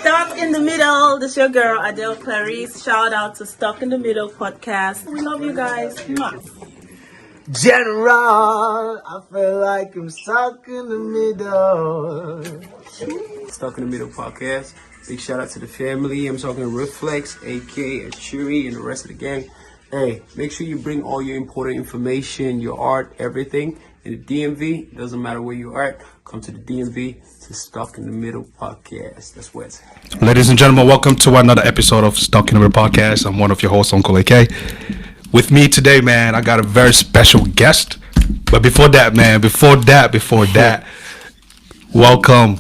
Stuck in the Middle. This is your girl, Adele Clarice. Shout out to Stuck in the Middle podcast. We love you guys. General, I feel like I'm stuck in the middle. Stuck in the Middle podcast. Big shout out to the family. I'm talking Reflex, aka Achuri, and the rest of the gang. Hey, make sure you bring all your important information, your art, everything in the DMV. Doesn't matter where you are at. Come to the DMV to Stuck in the Middle podcast. That's where it's at. Ladies and gentlemen, welcome to another episode of Stuck in the Middle podcast. I'm one of your hosts, Uncle AK. With me today, man, I got a very special guest. But before that, welcome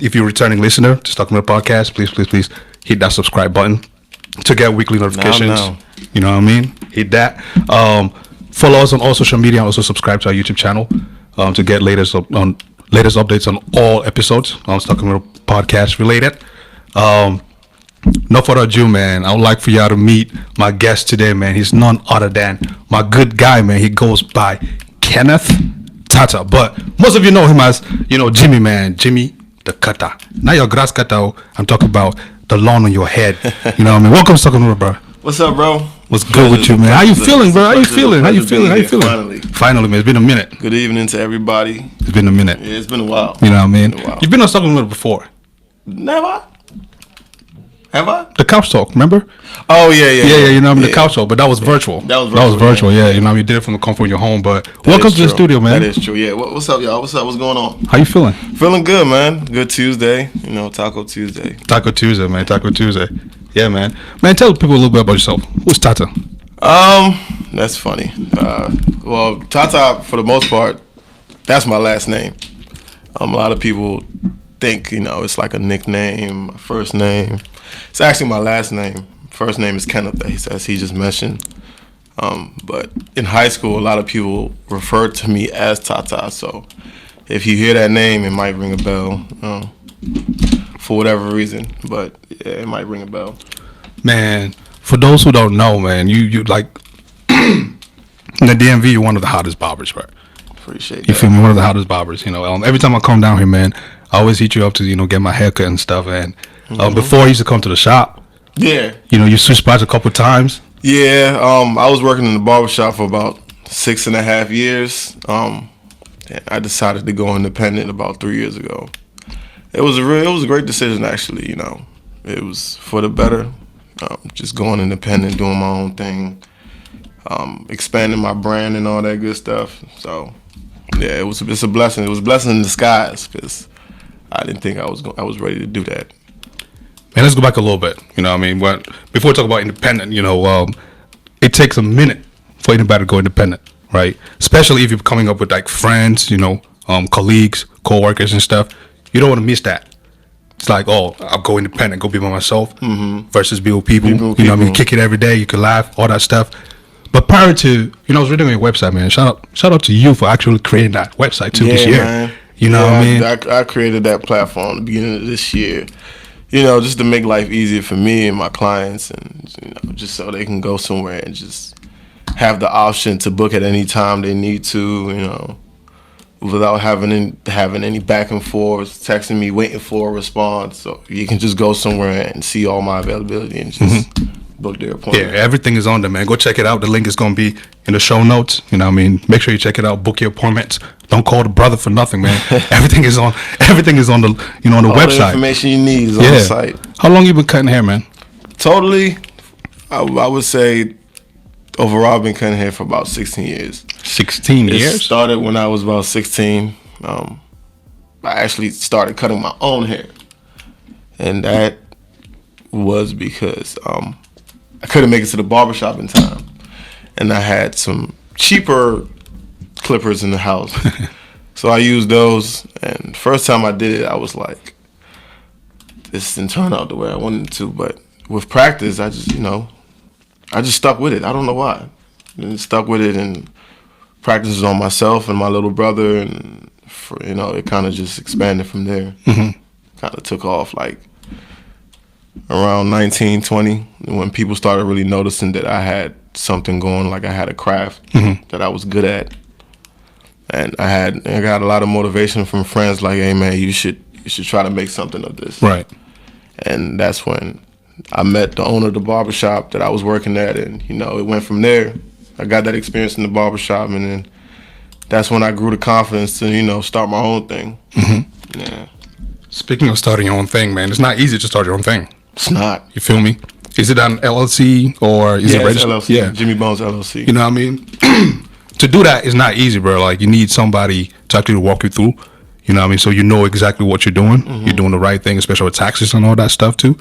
if you're a returning listener to Stuck in the Middle podcast. Please hit that subscribe button to get weekly notifications. No. You know what I mean? Hit that. Follow us on all social media and also subscribe to our YouTube channel to get latest updates on all episodes on Stuck in the Middle podcast related. No further ado, man. I would like for y'all to meet my guest today, man. He's none other than my good guy, man. He goes by Kenneth Tatah, but most of you know him as, Jimmy, man. Jimmy the cutter. Not your grass cutter. I'm talking about the lawn on your head. You know what I mean? Welcome to Stuck in the Middle, bro. What's up, bro? What's good with you, man? How you feeling, bro? How you feeling? Finally, man. It's been a minute. Good evening to everybody. It's been a minute. Yeah, it's been a while. You know what I mean? You've been on Stuck in the Middle before. Never. Have I? The couch talk, remember? Oh, yeah. You know what I mean? The couch talk, but that was virtual. That was virtual, yeah. You know, you did it from the comfort of your home, but welcome to the studio, man. That is true, yeah. What's up, y'all? What's up? What's going on? How you feeling? Feeling good, man. Good Tuesday. Taco Tuesday. Taco Tuesday, man. Taco Tuesday. Yeah, man. Man, tell people a little bit about yourself. Who's Tatah? That's funny. Well, Tatah, for the most part, that's my last name. A lot of people think, it's like a nickname, a first name. It's actually my last name. First name is Kenneth, as he just mentioned. But in high school, a lot of people referred to me as Tatah. So if you hear that name, it might ring a bell for whatever reason. But yeah, it might ring a bell. Man, for those who don't know, man, you like in the DMV, you're one of the hottest barbers, right? Appreciate that. You feel me? One of the hottest barbers. Every time I come down here, man, I always hit you up to get my haircut and stuff. And before I used to come to the shop, yeah, you switched spots a couple times. Yeah, I was working in the barbershop for about 6.5 years. And I decided to go independent about 3 years ago. It was a great decision, actually. It was for the better. Just going independent, doing my own thing, expanding my brand and all that good stuff. So yeah, it's a blessing. It was a blessing in disguise because I didn't think I was ready to do that. Man, let's go back a little bit. Before we talk about independent, it takes a minute for anybody to go independent, right? Especially if you're coming up with like friends, colleagues, co-workers and stuff. You don't want to miss that. It's like, I'll go independent, go be by myself, versus be with people. Kick it every day. You can laugh, all that stuff. But prior to, I was reading on your website, man. Shout out to you for actually creating that website too this year. Man. What I mean? I created that platform at the beginning of this year. Just to make life easier for me and my clients, and just so they can go somewhere and just have the option to book at any time they need to. Without having any back and forth, texting me, waiting for a response. So you can just go somewhere and see all my availability and just book their appointment. Yeah, everything is on there, man. Go check it out. The link is going to be in the show notes. Make sure you check it out. Book your appointments. Don't call the brother for nothing, man. Everything is on the on the all website. The information you need is on the site. How long you been cutting hair, man? Totally, I would say overall I've been cutting hair for about 16 years. 16 years? It started when I was about 16. I actually started cutting my own hair. And that was because I couldn't make it to the barbershop in time. And I had some cheaper clippers in the house. So I used those. And first time I did it, I was like, this didn't turn out the way I wanted it to. But with practice, I just stuck with it. I don't know why. And stuck with it and practiced on myself and my little brother, and it kind of just expanded from there. Kind of took off like around 19, 20, when people started really noticing that I had something going, like I had a craft that I was good at. And I got a lot of motivation from friends like, hey man, you should try to make something of this. Right. And that's when I met the owner of the barbershop that I was working at, and it went from there. I got that experience in the barbershop, and then that's when I grew the confidence to start my own thing. Mm-hmm. Yeah. Speaking of starting your own thing, man, it's not easy to start your own thing. It's not. You feel me? Is it an LLC or is it registered? LLC. Yeah, Jimmy Bonezz LLC. You know what I mean? To do that is not easy, bro. Like, you need somebody to actually walk you through. You know what I mean? So you know exactly what you're doing. Mm-hmm. You're doing the right thing, especially with taxes and all that stuff too.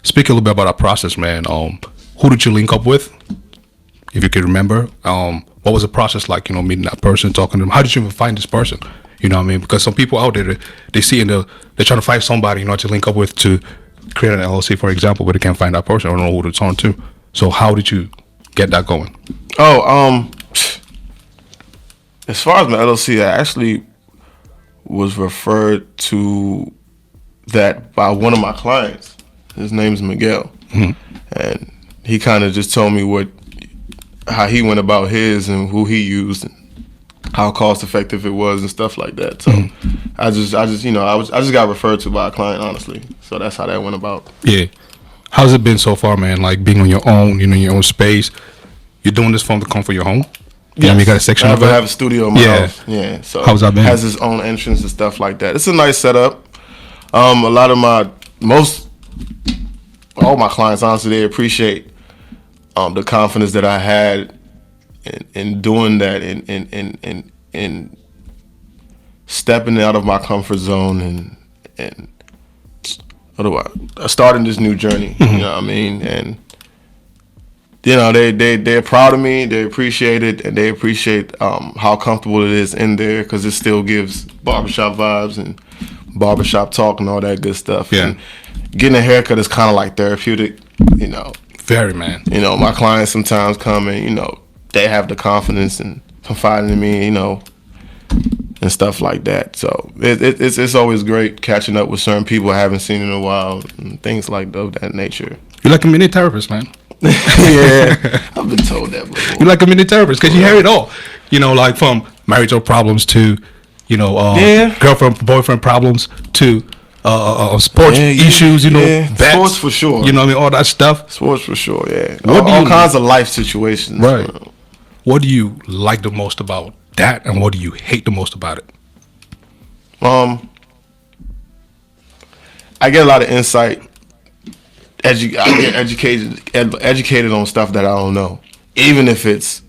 Speak a little bit about that process, man. Who did you link up with? If you could remember, what was the process like? Meeting that person, talking to them. How did you even find this person? You know what I mean? Because some people out there, they see they're trying to find somebody, to link up with to create an LLC, for example, but they can't find that person. I don't know who to turn to. So how did you get that going? As far as my LLC, I actually was referred to that by one of my clients. His name's Miguel. Mm-hmm. And he kind of just told me how he went about his and who he used and how cost effective it was and stuff like that. So I just got referred to by a client, honestly. So that's how that went about. Yeah. How's it been so far, man? Like, being on your own, in your own space. You're doing this from the comfort of your home? Yeah, you got a section of it? I have a studio in my house. Yeah. So how's that been? Has its own entrance and stuff like that. It's a nice setup. A lot of all my clients, honestly, they appreciate the confidence that I had in doing that, in stepping out of my comfort zone and starting this new journey. Mm-hmm. You know what I mean? And they're proud of me. They appreciate it, and they appreciate how comfortable it is in there, because it still gives barbershop vibes and barbershop talk and all that good stuff. Yeah. And getting a haircut is kind of like therapeutic. Very, man. My clients sometimes come and they have the confidence and confiding in me, and stuff like that. So it's always great catching up with certain people I haven't seen in a while and things like that nature. You're like a mini therapist, man. Yeah, I've been told that before. You're like a mini therapist because you hear it all. Like from marital problems to, girlfriend, boyfriend problems to sports issues, bets, sports for sure. You know what I mean? All that stuff. Sports for sure, yeah. All kinds of life situations. Right. What do you like the most about that, and what do you hate the most about it? I get a lot of insight. I get educated on stuff that I don't know, even if it's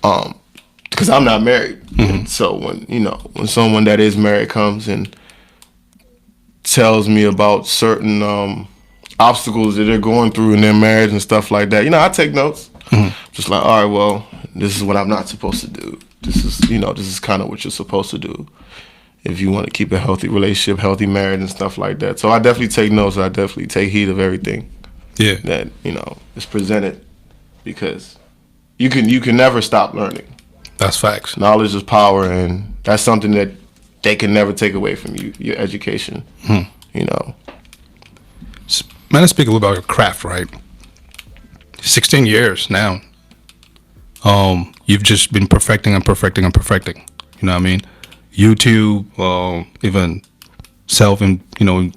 because I'm not married. Mm-hmm. So when someone that is married comes and tells me about certain obstacles that they're going through in their marriage and stuff like that, I take notes. Mm-hmm. Just like, all right, well, this is what I'm not supposed to do. This is kind of what you're supposed to do if you want to keep a healthy relationship, healthy marriage and stuff like that. So I definitely take notes. I definitely take heed of everything that, is presented, because you can never stop learning. That's facts. Knowledge is power, and that's something that they can never take away from you, your education. Man, let's speak a little about your craft, right? 16 years now. You've just been perfecting and perfecting and perfecting. You know what I mean? YouTube, even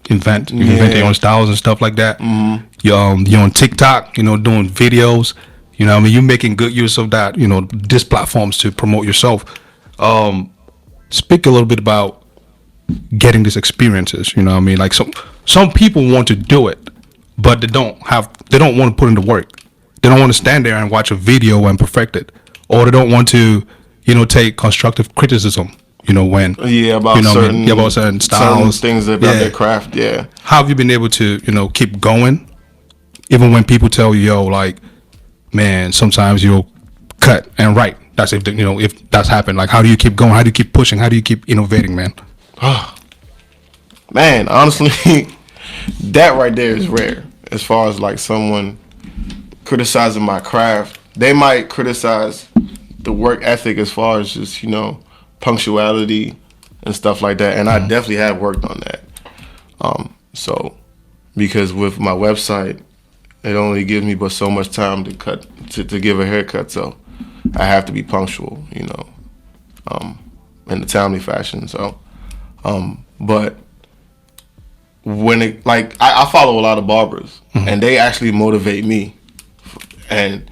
invent your own styles and stuff like that. Mm-hmm. You're on TikTok, doing videos. You know what I mean? You're making good use of that, these platforms to promote yourself. Speak a little bit about getting these experiences. You know what I mean? Like some people want to do it, but they don't want to put in the work. They don't want to stand there and watch a video and perfect it, or they don't want to, take constructive criticism. When about certain styles, certain things about their craft. Yeah. How have you been able to keep going, even when people tell you, like, man, sometimes you'll cut and write. That's if that's happened. Like, how do you keep going? How do you keep pushing? How do you keep innovating, man? Man, honestly, that right there is rare. As far as like someone criticizing my craft, they might criticize the work ethic as far as just punctuality and stuff like that, and I definitely have worked on that. So because with my website, it only gives me but so much time to give a haircut, so I have to be punctual, in a timely fashion. So, but when it, like, I follow a lot of barbers, and they actually motivate me. And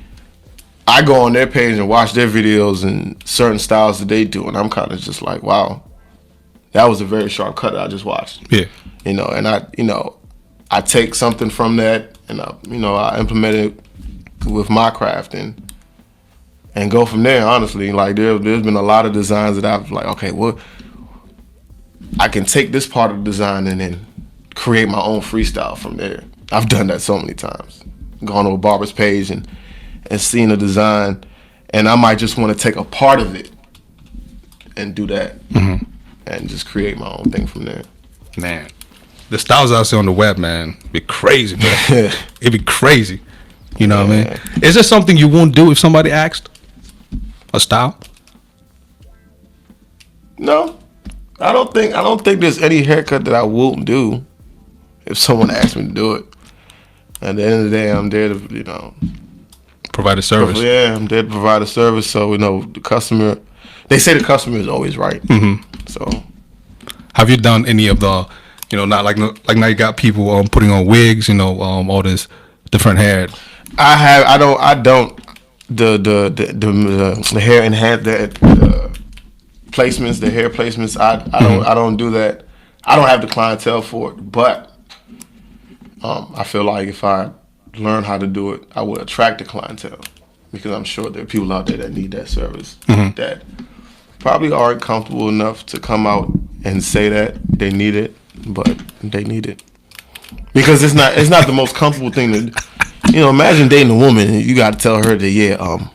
I go on their page and watch their videos and certain styles that they do, and I'm kind of just like, wow, that was a very sharp cut that I just watched. Yeah. You know, and I take something from that, and I implement it with my craft and go from there. Honestly, like there's been a lot of designs that I've like, okay, well, I can take this part of the design and then create my own freestyle from there. I've done that so many times. Gone to a barber's page and seen a design, and I might just want to take a part of it and do that, and just create my own thing from there. Man, the styles out there on the web, man, be crazy, man. It'd be crazy. You know what I mean? Is there something you won't do if somebody asked? A style? No, I don't think there's any haircut that I won't do if someone asked me to do it. At the end of the day, I'm there to, Provide a service. Yeah, I'm there to provide a service. So, the customer, they say the customer is always right. So, have you done any of the, not like now you got people putting on wigs, all this different hair. I don't. The hair enhance the placements, the hair placements. I don't do that. I don't have the clientele for it, but I feel like if I learn how to do it, I would attract the clientele, because I'm sure there are people out there that need that service that probably aren't comfortable enough to come out and say that they need it, but they need it because it's not the most comfortable thing to. Imagine dating a woman and you got to tell her that,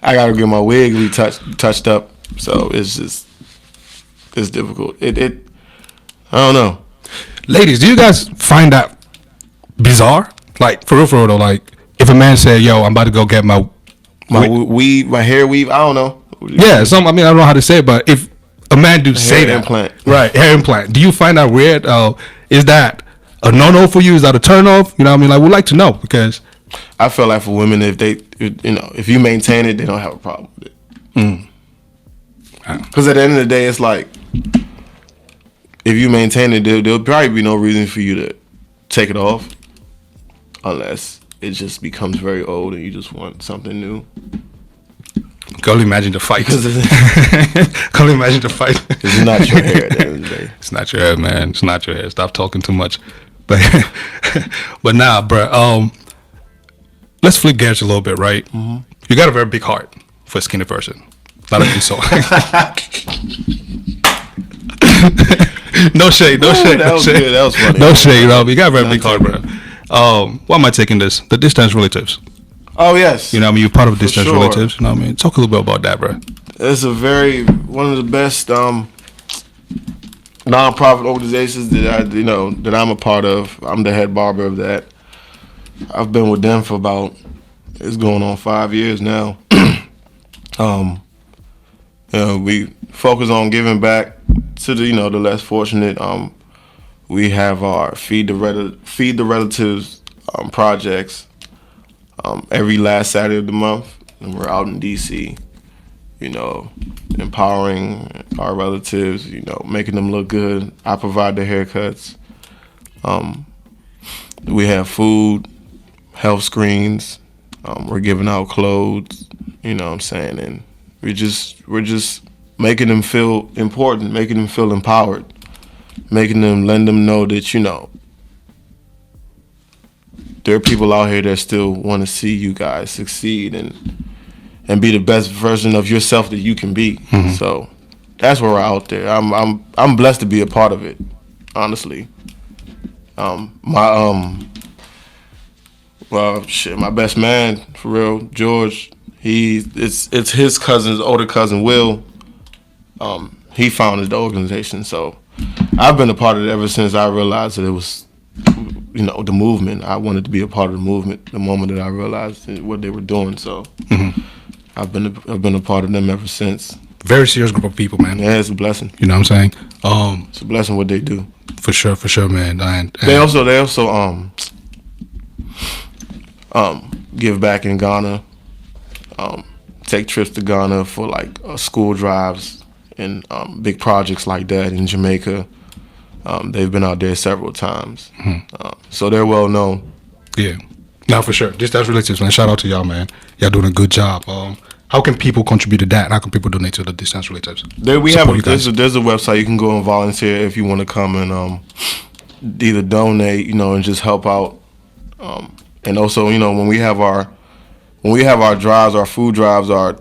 I got to get my wig touched up. So it's difficult. I don't know. Ladies, do you guys find that bizarre? Like, for real though, like, if a man said, yo, I'm about to go get my hair weave, I don't know. Yeah, I don't know how to say it, but if a man do say that. Implant. Right, hair implant. Do you find that weird? Is that a no-no for you? Is that a turn-off? You know what I mean? Like, we'd like to know, because I feel like for women, if you maintain it, they don't have a problem with it. Because at the end of the day, it's like, if you maintain it, there'll probably be no reason for you to take it off, unless it just becomes very old and you just want something new. Can only imagine the fight. Can only imagine the fight. It's not your hair at the end of the day. It's not your hair, man. It's not your hair. Stop talking too much. But nah, bro. Let's flip gears a little bit, right? You got a very big heart for a skinny person. Not a so. No shade. That was good. That was funny. No shade, you got a very big heart, bro. Why am I taking this? The distance relatives. Oh yes. You're part of distance relatives. Talk a little bit about that, bro. It's one of the best non-profit organizations that I'm a part of. I'm the head barber of that. I've been with them for it's going on 5 years now. We focus on giving back to the less fortunate. We have our Feed the Relatives projects every last Saturday of the month, and we're out in DC, empowering our relatives, making them look good. I provide the haircuts. We have food, health screens. We're giving out clothes, what I'm saying, and we're just making them feel important, making them feel empowered, letting them know that, there are people out here that still want to see you guys succeed and be the best version of yourself that you can be. So that's where we're out there. I'm blessed to be a part of it, honestly. My best man, for real, George, it's his older cousin Will. He founded the organization, so I've been a part of it ever since I realized that it was, the movement. I wanted to be a part of the movement the moment that I realized what they were doing. So I've been a part of them ever since. Very serious group of people, man. Yeah, it's a blessing. You know what I'm saying? It's a blessing what they do. For sure, man. And they also give back in Ghana. Take trips to Ghana for like school drives and big projects like that in Jamaica. They've been out there several times. So they're well known. Yeah. No, for sure. Distance relatives, man. Shout out to y'all, man. Y'all doing a good job. How can people contribute to that? How can people donate to the distance relatives? There's a website you can go and volunteer if you want to come and either donate, and just help out. And also, when we have our drives, our food drives, our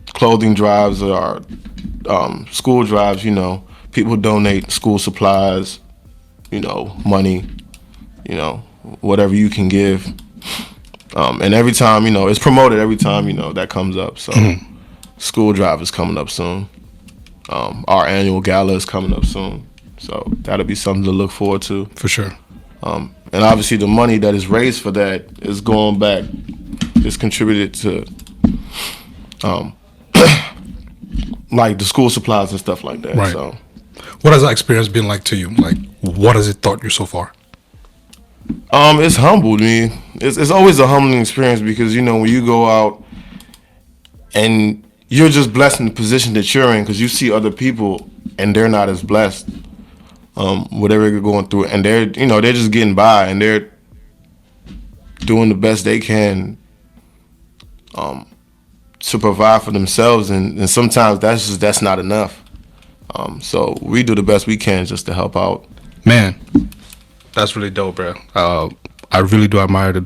clothing drives, our school drives, people donate school supplies, money, whatever you can give. And every time, it's promoted every time, that comes up. So school drive is coming up soon. Our annual gala is coming up soon. So that'll be something to look forward to. For sure. And obviously the money that is raised for that is going back, is contributed to like the school supplies and stuff like that. Right. So what has that experience been like to you? Like, what has it taught you so far? It's humbled me. It's always a humbling experience because, when you go out and you're just blessed in the position that you're in because you see other people and they're not as blessed, whatever they're going through, and they're just getting by and they're doing the best they can to provide for themselves, and sometimes that's not enough. So we do the best we can just to help out. Man, that's really dope, bro. I really do admire the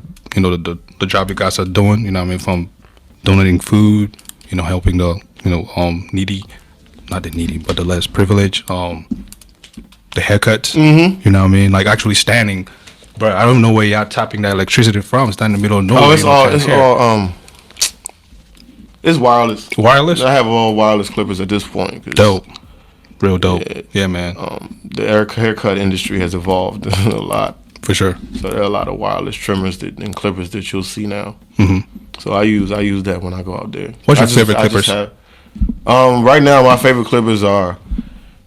job you guys are doing. From donating food, helping the needy, not the needy, but the less privileged. The haircuts, like actually standing. Bro, I don't know where y'all tapping that electricity from. It's not in the middle of nowhere. It's wireless. Wireless? I have all wireless clippers at this point. Dope. Real dope. Yeah, man. The haircut industry has evolved a lot. For sure. So there are a lot of wireless trimmers and clippers that you'll see now. So I use that when I go out there. What's your favorite clippers? Right now, my favorite clippers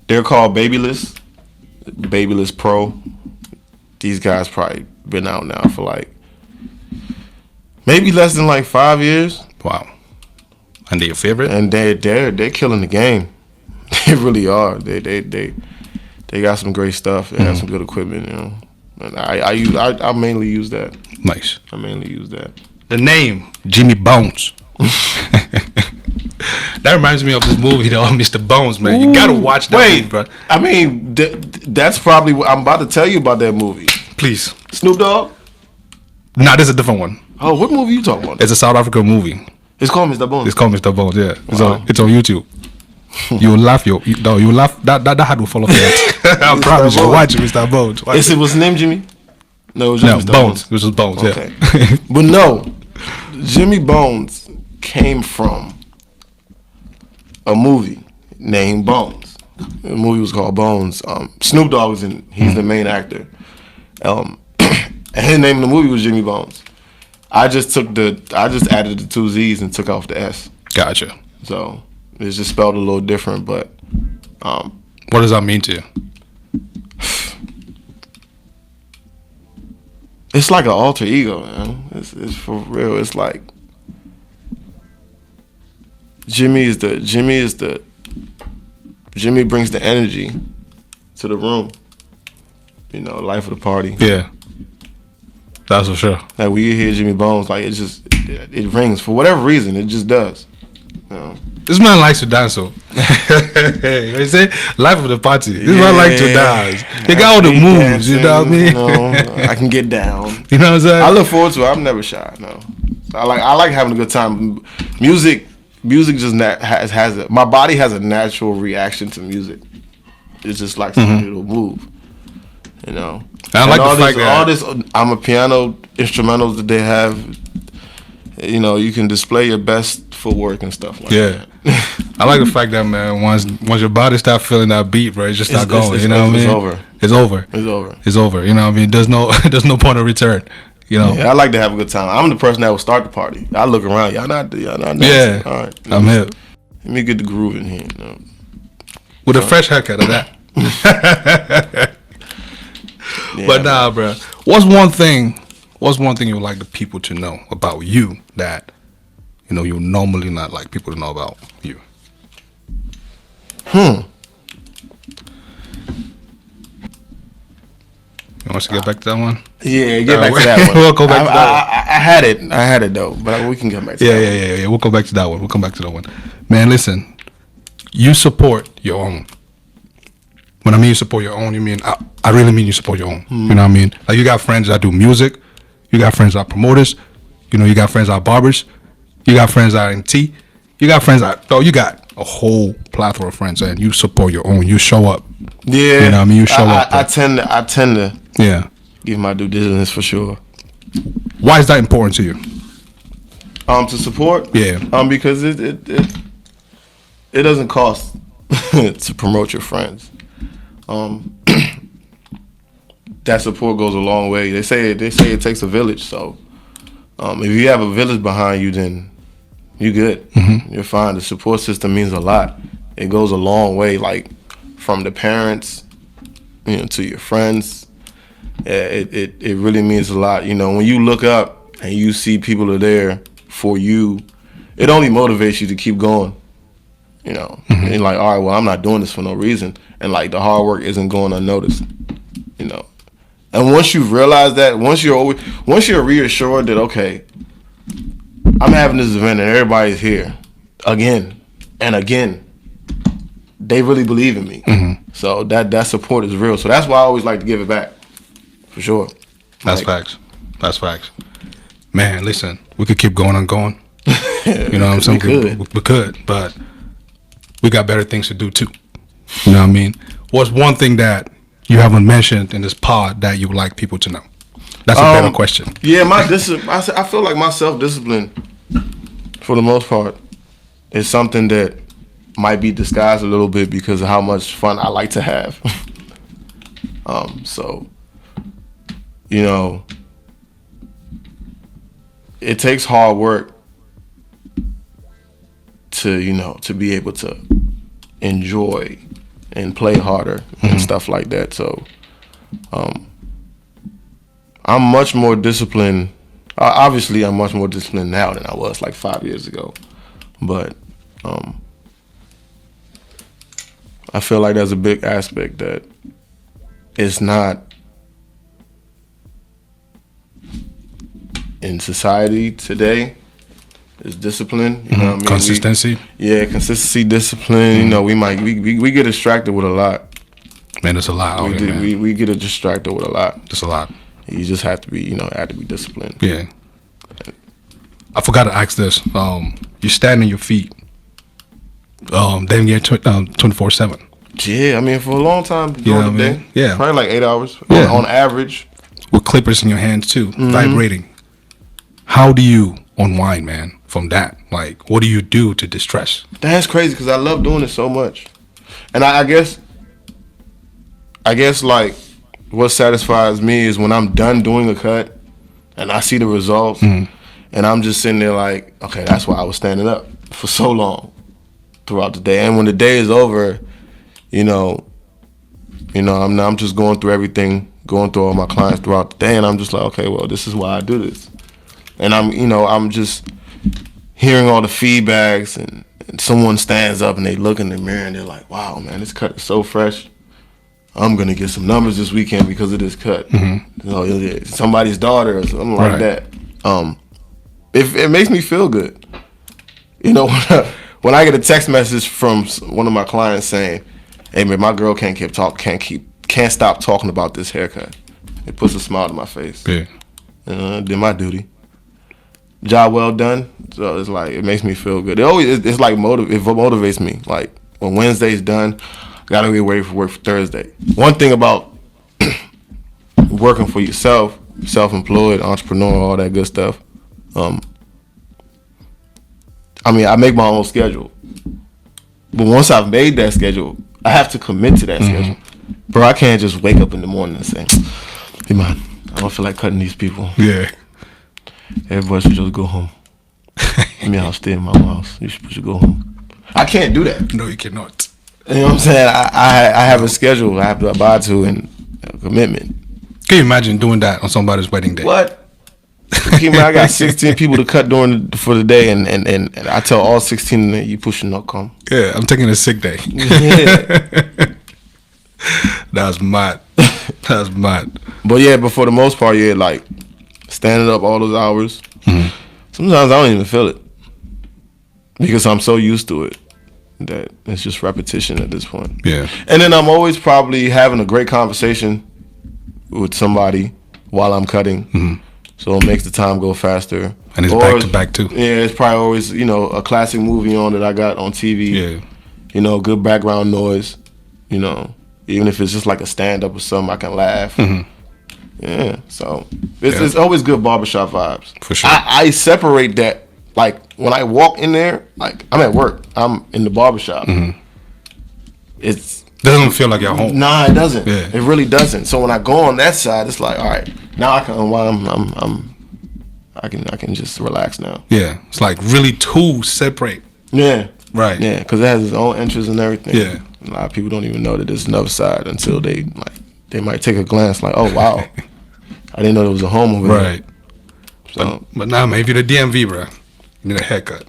they're called Babyless Pro. These guys probably been out now for like maybe less than like 5 years. Wow. And they're your favorite? And they're killing the game. They really are. They got some great stuff. They have some good equipment, And I mainly use that. Nice. I mainly use that. The name, Jimmy Bones. That reminds me of this movie, though, Mr. Bones, man. You gotta watch that movie, bro. I mean, that's probably what I'm about to tell you about that movie. Please. Snoop Dogg? Nah, this is a different one. Oh, what movie you talking about? It's a South African movie. It's called Mr. Bones. It's called Mr. Bones, yeah. Wow. It's on YouTube. You'll laugh, you laugh. That had to fall off your head. I promise you. Watch it, Mr. Bones. What's his name, Jimmy? No, it was just Mr. Bones. It was just Bones, okay. Yeah. But no, Jimmy Bones came from a movie named Bonezz. The movie was called Bonezz. Snoop Dogg was he's the main actor. And his name in the movie was Jimmy Bones. I just added the 2 Z's and took off the S. Gotcha. So it's just spelled a little different, but what does that mean to you? It's like an alter ego, man. It's for real. It's like Jimmy brings the energy to the room. Life of the party. Yeah. That's for sure. Like when you hear Jimmy Bones, like it rings for whatever reason. It just does. This man likes to dance, so they say life of the party. This man likes to dance. They got all the moves, dancing, you know what I mean? I can get down. You know what I'm saying? I look forward to it. I'm never shy. No, I like having a good time. Music just has it. My body has a natural reaction to music. It's just like something to move. And I like the fact that all this. I'm a piano instrumentals that they have. You can display your best footwork and stuff like that. I like the fact that, man, once your body start feeling that beat, bro, it's just not going. You know what I mean? It's over. It's over. It's over. It's over. You know what I mean? There's no point of return. Yeah, I like to have a good time. I'm the person that will start the party. I look around. Y'all not dancing. Yeah. All right. I'm here. Let me get the groove in here. With a fresh haircut of that. But nah, bro. What's one thing you would like the people to know about you that you normally not like people to know about you? want to get back to that one? Yeah, get back to that one. We'll go back to that one. I had it though, but we can get back to that one. Yeah. We'll go back to that one. We'll come back to that one. Man, listen, you support your own. When I mean you support your own, you mean I really mean you support your own. You know what I mean? Like you got friends that do music, you got friends that are promoters, you know, you got friends that are barbers, you got friends that are in tea, you got friends that you got a whole plethora of friends, and you support your own. You show up. Yeah, you know what I mean? You show up. I tend to give my due diligence for sure. Why is that important to you? To support? Yeah. Because it doesn't cost to promote your friends. That support goes a long way. They say it takes a village. So if you have a village behind you, then you're good. Mm-hmm. You're fine. The support system means a lot. It goes a long way, like from the parents, you know, to your friends. It really means a lot. You know, when you look up and you see people are there for you, it only motivates you to keep going. You know, and you're like, all right, well, I'm not doing this for no reason, and like the hard work isn't going unnoticed. You know, and once you realize that, once you're reassured that okay, I'm having this event and everybody's here again and again, they really believe in me. Mm-hmm. So that support is real. So that's why I always like to give it back, for sure. That's facts. That's facts. Man, listen, we could keep going and going. You know what I'm saying? We could, but we got better things to do too. You know what I mean? What's one thing that you haven't mentioned in this pod that you would like people to know? That's a better question. Yeah, I feel like my self-discipline, for the most part, is something that might be disguised a little bit because of how much fun I like to have. So, you know, it takes hard work to be able to enjoy and play harder and stuff like that. So, I'm much more disciplined. Obviously, I'm much more disciplined now than I was like 5 years ago. But I feel like there's a big aspect that it's not in society today. It's discipline. You know what I mean? Consistency. Consistency, discipline. You know, we get distracted with a lot. Man, it's a lot. We get distracted with a lot. It's a lot. You just have to be, disciplined. Yeah. I forgot to ask this. You stand on your feet, damn near 24/7. Yeah, I mean, for a long time during the day. Yeah. Probably like 8 hours on average. With clippers in your hands too, vibrating. How do you unwind, man, from that? Like, what do you do to distress? That's crazy because I love doing it so much. And I guess like what satisfies me is when I'm done doing a cut and I see the results and I'm just sitting there like, okay, that's why I was standing up for so long throughout the day. And when the day is over, I'm just going through everything, going through all my clients throughout the day, and I'm just like, okay, well, this is why I do this. And I'm just hearing all the feedbacks, and someone stands up and they look in the mirror and they're like, wow, man, this cut is so fresh. I'm gonna get some numbers this weekend because of this cut. Somebody's daughter or something like that. It makes me feel good. When I get a text message from one of my clients saying, "Hey man, my girl can't stop talking about this haircut," it puts a smile to my face. Yeah. Did my duty. Job well done. So it's like it makes me feel good. It motivates me. Like when Wednesday's done, gotta get ready for work for Thursday. One thing about working for yourself, self-employed, entrepreneur, all that good stuff. I make my own schedule. But once I've made that schedule, I have to commit to that schedule. Bro, I can't just wake up in the morning and say, hey man, I don't feel like cutting these people. Yeah. Everybody should just go home. I'll stay in my house. You should go home. I can't do that. No, you cannot. You know what I'm saying? I have a schedule I have to abide to and a commitment. Can you imagine doing that on somebody's wedding day? What? I got 16 people to cut for the day, and I tell all 16 that you pushing not come. Yeah, I'm taking a sick day. Yeah. That's mad. That's mad. But for the most part, like standing up all those hours. Sometimes I don't even feel it because I'm so used to it that it's just repetition at this point. Yeah. And then I'm always probably having a great conversation with somebody while I'm cutting. So it makes the time go faster. And it's back to back too. Yeah, it's probably always, a classic movie on that I got on TV. Yeah. Good background noise. Even if it's just like a stand up or something, I can laugh. Yeah, so it's always good barbershop vibes. For sure. I separate that, like when I walk in there, like I'm at work, I'm in the barbershop. It doesn't feel like you're home. Nah, it doesn't. Yeah. It really doesn't. So when I go on that side, it's like, all right, now I can unwind. I can just relax now. Yeah, it's like really two separate. Yeah. Right. Yeah, because it has its own interests and everything. Yeah. A lot of people don't even know that there's another side until they might take a glance like, oh wow, I didn't know there was a home over there. Right. So, But now, man, if you're the DMV, bro, you need a haircut.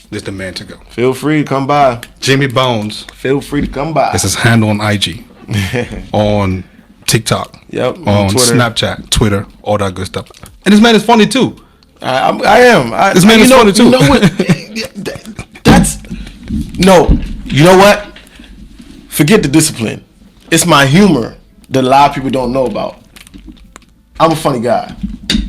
This the man to go. feel free to come by. Jimmy Bonezz. Feel free to come by. This is handle on IG, on TikTok, Yep, on Twitter. Snapchat, Twitter, all that good stuff. And this man is funny too. I am. This man is funny too. You know what? That's no. You know what? Forget the discipline. It's my humor that a lot of people don't know about. I'm a funny guy,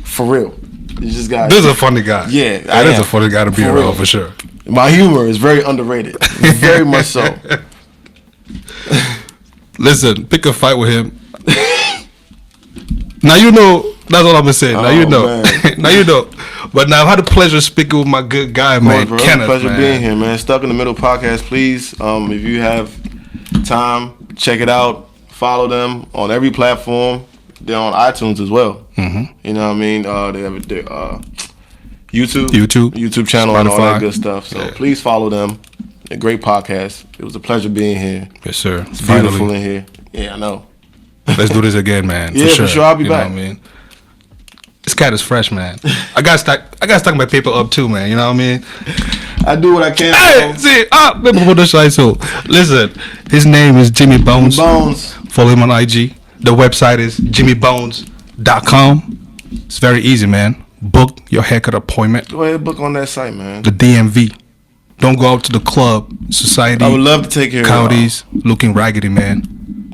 for real. It's just guys. This is a funny guy. Yeah, that is a funny guy to be For around real. for sure. My humor is very underrated, very much so. Listen, pick a fight with him. Now you know. That's all I'm gonna say. Now you know. man. Now you know. But now I've had the pleasure of speaking with my good guy, man, Bro, Kenneth. pleasure man. being here, man. Stuck in the Middle podcast, please. If you have time, check it out. Follow them on every platform. They're on iTunes as well. You know what I mean? They have their YouTube channel, and all Spotify. that good stuff. So Yeah. please follow them. A great podcast. It was a pleasure being here. Yes, sir. It's beautiful in here. Yeah, I know. Let's do this again, man. Yeah, for sure. I'll be You back. Know what I mean? This cat is fresh, man. I got stuck my paper up too, man. You know what I mean? I do what I can. Hey, see, before the show, so listen. His name is Jimmy Bonezz. Bonezz. Follow him on IG. The website is jimmybones.com. It's very easy, man. Book your haircut appointment. Go ahead, book on that site, man. The DMV. Don't go out to the club, society, I would love to take care of y'all. counties, looking raggedy, man.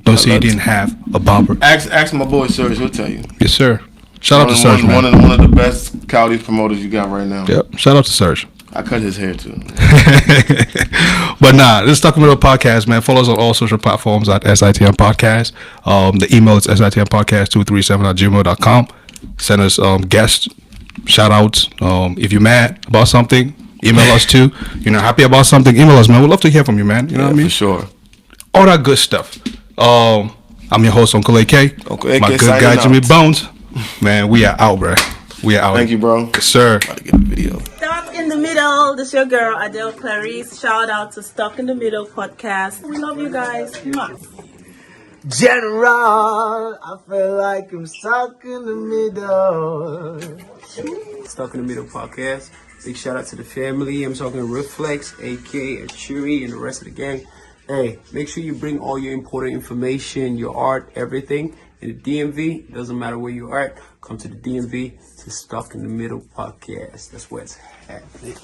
Don't say you love to. didn't have a barber. Ask my boy Serge. He'll tell you. Yes, sir. Shout out to Serge, man. One of the best counties promoters you got right now. Yep. Shout out to Serge. I cut his hair too. But nah, this is Stuck in the Middle Podcast, man. Follow us on all social platforms at SITM Podcast. The email is sitmpodcast237@gmail.com. Send us guest shout outs. If you're mad about something, email us too. You're not happy about something, email us, man. We'd love to hear from you, man. You know what I mean? For sure. All that good stuff. I'm your host, Uncle AK. Uncle AK My good signing guy, out. Jimmy Bonezz. Man, we are out, bro. We are out. Thank you, bro. Yes, sir. About to get a video. Stuck in the Middle. This your girl, Adele Clarice. Shout out to Stuck in the Middle podcast. We love you guys. Mwah. General, I feel like I'm stuck in the middle. Stuck in the Middle Podcast. Big shout out to the family. I'm talking Reflex, AK, Achuri, and the rest of the gang. Hey, make sure you bring all your important information, your art, everything. In the DMV, doesn't matter where you are, come to the DMV to Stuck in the Middle Podcast. That's where it's happening.